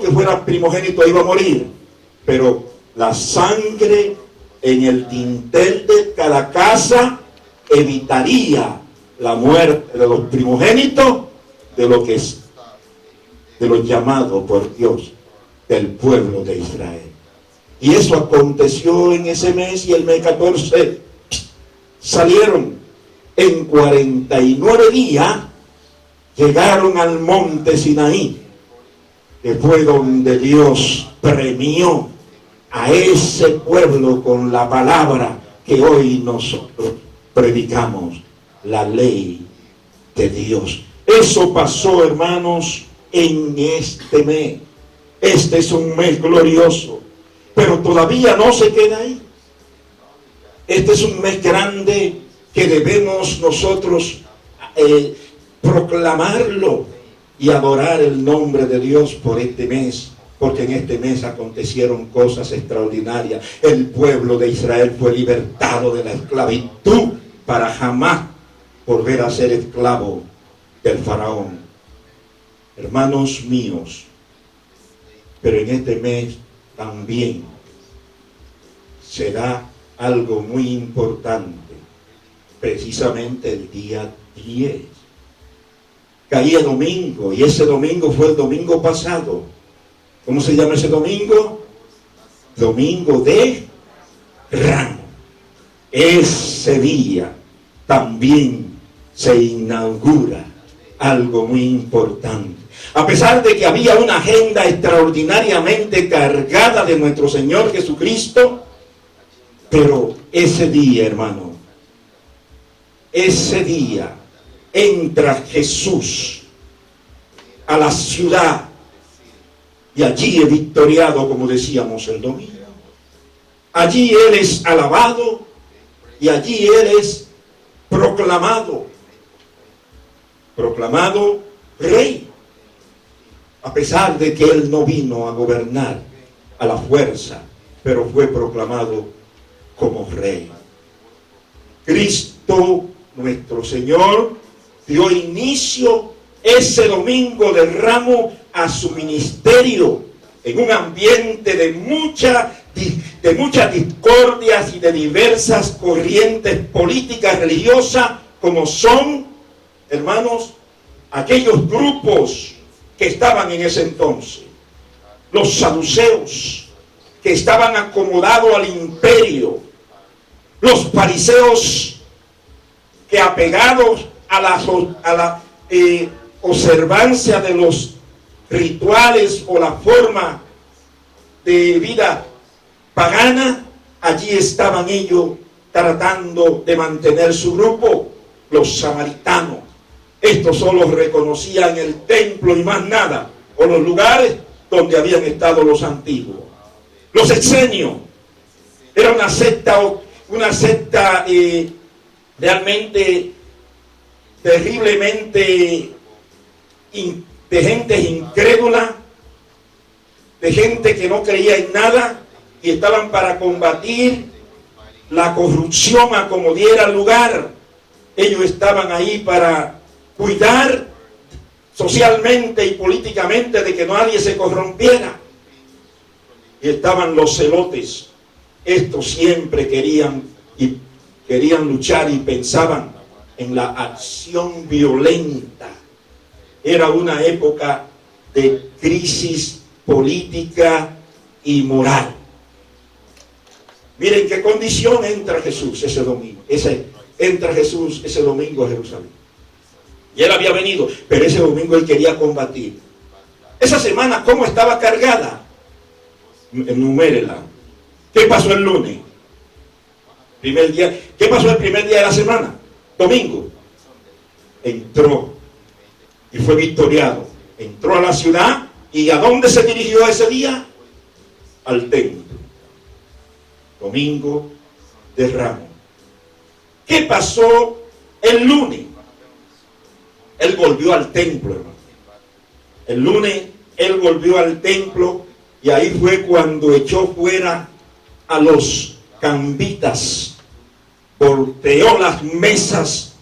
que fuera primogénito iba a morir, pero la sangre en el dintel de cada casa evitaría la muerte de los primogénitos de los llamados por Dios, del pueblo de Israel. Y eso aconteció en ese mes, y el mes 14 salieron en 49 días, llegaron al monte Sinaí, que fue donde Dios premió a ese pueblo con la palabra que hoy nosotros predicamos, la ley de Dios. Eso pasó, hermanos, en este mes. Este es un mes glorioso, pero todavía no se queda ahí. Este es un mes grande que debemos nosotros proclamarlo y adorar el nombre de Dios por este mes, porque en este mes acontecieron cosas extraordinarias. El pueblo de Israel fue libertado de la esclavitud para jamás volver a ser esclavo del faraón. Hermanos míos, pero en este mes también será algo muy importante, precisamente el día 10. Caía domingo, y ese domingo fue el domingo pasado. ¿Cómo se llama ese domingo? Domingo de Ramos. Ese día también se inaugura algo muy importante. A pesar de que había una agenda extraordinariamente cargada de nuestro Señor Jesucristo, pero ese día, hermano, ese día entra Jesús a la ciudad, y allí es victoriado, como decíamos el domingo. Allí Él es alabado, y allí Él es proclamado rey, a pesar de que Él no vino a gobernar a la fuerza, pero fue proclamado como rey. Cristo, nuestro Señor, dio inicio ese domingo de Ramos a su ministerio en un ambiente de muchas discordias y de diversas corrientes políticas religiosas, como son, hermanos, aquellos grupos que estaban en ese entonces, los saduceos, que estaban acomodados al imperio, los fariseos, que apegados a la observancia de los rituales o la forma de vida pagana, allí estaban ellos tratando de mantener su grupo. Los samaritanos, estos solo reconocían el templo y más nada, o los lugares donde habían estado los antiguos. Los esenios, era una secta realmente terriblemente de gente incrédula, de gente que no creía en nada, y estaban para combatir la corrupción a como diera lugar. Ellos estaban ahí para cuidar socialmente y políticamente de que nadie se corrompiera. Y estaban los celotes. Estos siempre querían luchar y pensaban en la acción violenta. Era una época de crisis política y moral. Miren qué condición entra Jesús ese domingo. Entra Jesús ese domingo a Jerusalén. Y Él había venido, pero ese domingo Él quería combatir. Esa semana, ¿cómo estaba cargada? Enumérela. ¿Qué pasó el lunes? Primer día. ¿Qué pasó el primer día de la semana? Domingo. Entró y fue victoriado. Entró a la ciudad, ¿y a dónde se dirigió ese día? Al templo. Domingo de Ramos. ¿Qué pasó el lunes? Él volvió al templo, hermano. El lunes Él volvió al templo, y ahí fue cuando echó fuera a los cambitas, volteó las mesas,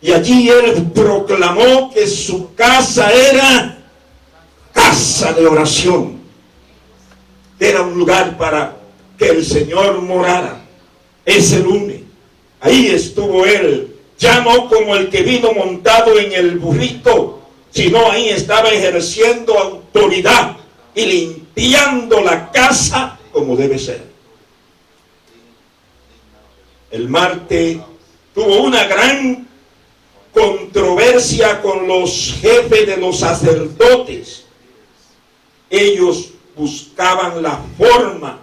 y allí Él proclamó que su casa era casa de oración. era un lugar para que el Señor morara. Ese lunes, ahí estuvo Él, ya no como el que vino montado en el burrito, sino ahí estaba ejerciendo autoridad y limpiando la casa como debe ser. El martes tuvo una gran controversia con los jefes de los sacerdotes. Ellos buscaban la forma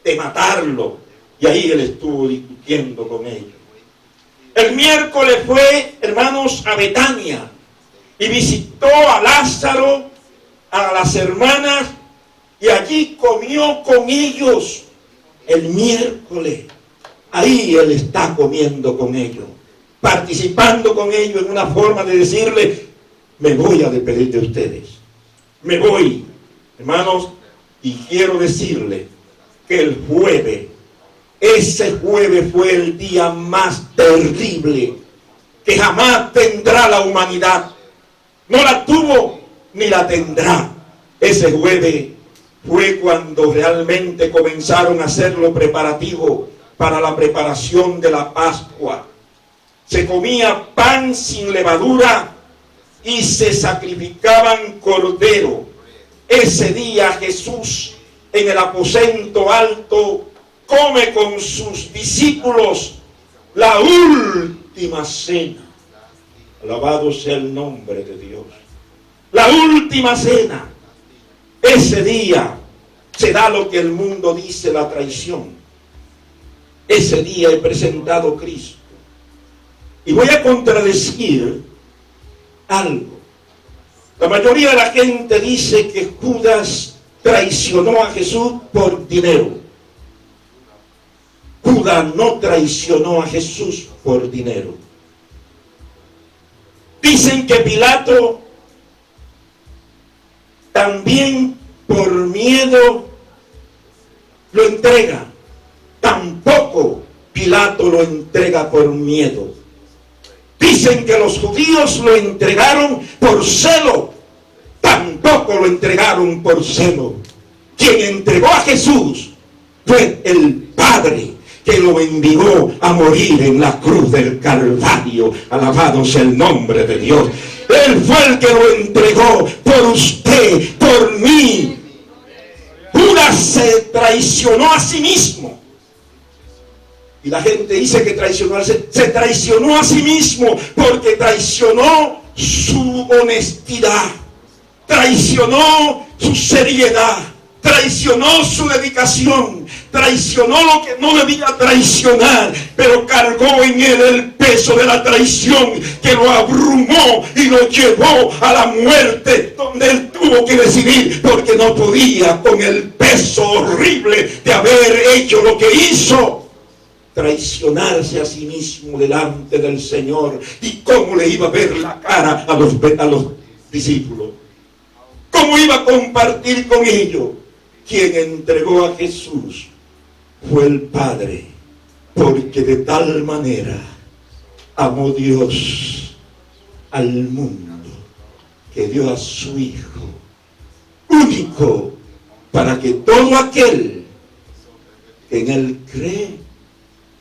de matarlo y ahí él estuvo discutiendo con ellos. El miércoles fue, hermanos, a Betania y visitó a Lázaro, a las hermanas, y allí comió con ellos el miércoles. Ahí él está comiendo con ellos, participando con ellos en una forma de decirle: me voy a despedir de ustedes, me voy, hermanos. Y quiero decirle que el jueves, ese jueves fue el día más terrible que jamás tendrá la humanidad. No la tuvo ni la tendrá. Ese jueves fue cuando realmente comenzaron a hacer los preparativos para la preparación de la Pascua. Se comía pan sin levadura y se sacrificaban corderos. Ese día Jesús en el aposento alto come con sus discípulos la última cena. Alabado sea el nombre de Dios. La última cena. Ese día se da lo que el mundo dice la traición. Ese día he presentado a Cristo. Y voy a contradecir algo. La mayoría de la gente dice que Judas traicionó a Jesús por dinero. Judas no traicionó a Jesús por dinero. Dicen que Pilato también por miedo lo entrega. Tampoco Pilato lo entrega por miedo. Dicen que los judíos lo entregaron por celo. Tampoco lo entregaron por celo. Quien entregó a Jesús fue el Padre, que lo envió a morir en la cruz del Calvario. Alabado sea el nombre de Dios. Él fue el que lo entregó por usted, por mí. Judas se traicionó a sí mismo. Y la gente dice que se traicionó a sí mismo porque traicionó su honestidad, traicionó su seriedad, traicionó su dedicación, traicionó lo que no debía traicionar, pero cargó en él el peso de la traición que lo abrumó y lo llevó a la muerte, donde él tuvo que decidir porque no podía con el peso horrible de haber hecho lo que hizo. Traicionarse a sí mismo delante del Señor. ¿Y cómo le iba a ver la cara a los discípulos? ¿Cómo iba a compartir con ellos? Quien entregó a Jesús fue el Padre, porque de tal manera amó Dios al mundo que dio a su Hijo único, para que todo aquel que en él cree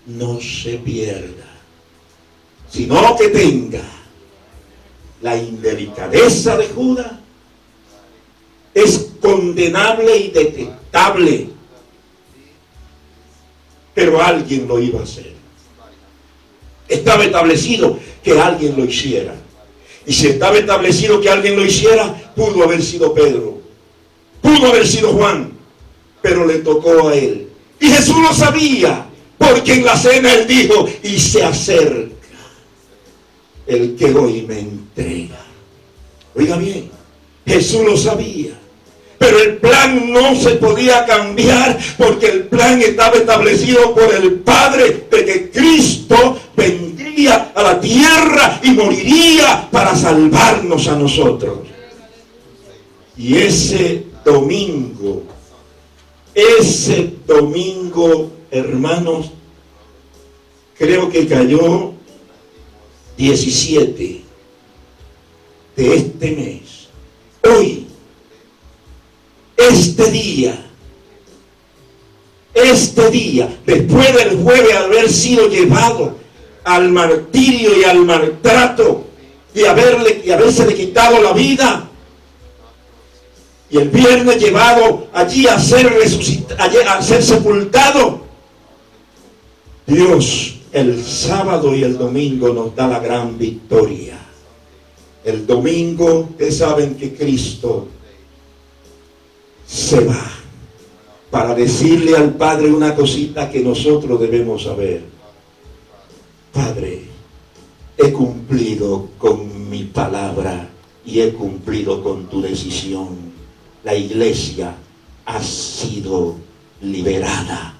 no se pierda, sino que tenga la indelicadeza de Judas. Es condenable y detestable, pero alguien lo iba a hacer. Estaba establecido que alguien lo hiciera, y si estaba establecido que alguien lo hiciera, pudo haber sido Pedro, pudo haber sido Juan, pero le tocó a él. Y Jesús lo sabía, porque en la cena él dijo: y se acerca el que hoy me entrega. Oiga bien, Jesús lo sabía, pero el plan no se podía cambiar, porque el plan estaba establecido por el Padre, de que Cristo vendría a la tierra y moriría para salvarnos a nosotros. Y ese domingo, hermanos, creo que cayó 17 de este mes. Hoy, este día, este día, después del jueves haber sido llevado al martirio y al maltrato y habérsele quitado la vida, y el viernes llevado allí a ser sepultado, Dios el sábado y el domingo nos da la gran victoria. El domingo, ustedes saben que Cristo se va para decirle al Padre una cosita que nosotros debemos saber. Padre, he cumplido con mi palabra y he cumplido con tu decisión. La iglesia ha sido liberada.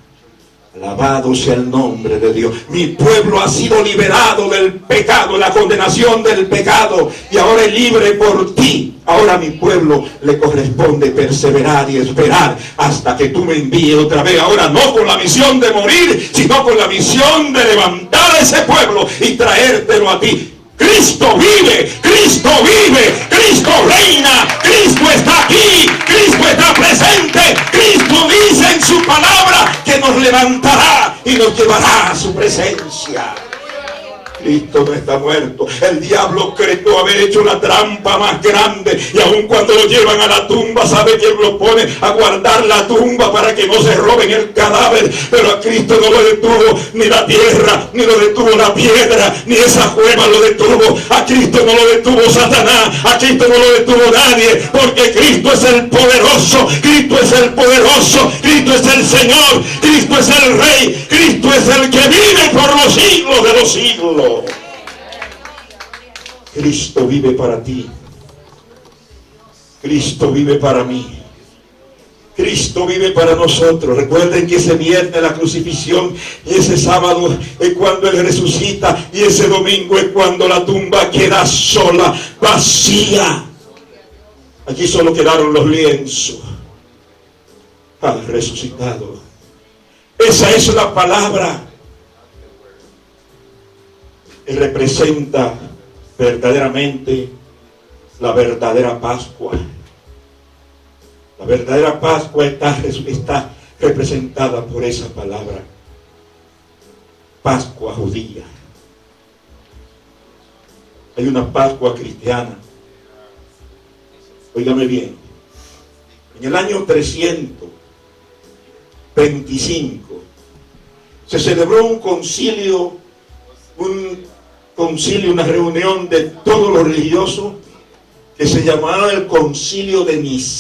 Alabado sea el nombre de Dios. Mi pueblo ha sido liberado del pecado, la condenación del pecado, y ahora es libre por ti. Ahora a mi pueblo le corresponde perseverar y esperar hasta que tú me envíes otra vez. Ahora no con la misión de morir, sino con la misión de levantar a ese pueblo y traértelo a ti. Cristo vive, Cristo vive, Cristo reina, Cristo está aquí, Cristo está presente. Cristo dice en su palabra que nos levantará y nos llevará a su presencia. Cristo no está muerto. El diablo creyó haber hecho una trampa más grande, y aun cuando lo llevan a la tumba, sabe quién lo pone a guardar la tumba para que no se roben el cadáver. Pero a Cristo no lo detuvo ni la tierra, ni lo detuvo la piedra, ni esa cueva lo detuvo. A Cristo no lo detuvo Satanás, a Cristo no lo detuvo nadie, porque Cristo es el poderoso, Cristo es el poderoso, Cristo es el Señor, Cristo es el Rey, Cristo es el que vive por los siglos de los siglos. Cristo vive para ti. Cristo vive para mí. Cristo vive para nosotros. Recuerden que ese viernes la crucifixión, y ese sábado es cuando Él resucita, y ese domingo es cuando la tumba queda sola, vacía. Aquí solo quedaron los lienzos. Ha resucitado. Esa es la palabra. Y representa verdaderamente la verdadera Pascua. La verdadera Pascua está representada por esa palabra. Pascua judía. Hay una Pascua cristiana. Óigame bien. En el año 325 se celebró un concilio, una reunión de todos los religiosos, que se llamaba el Concilio de Nicea.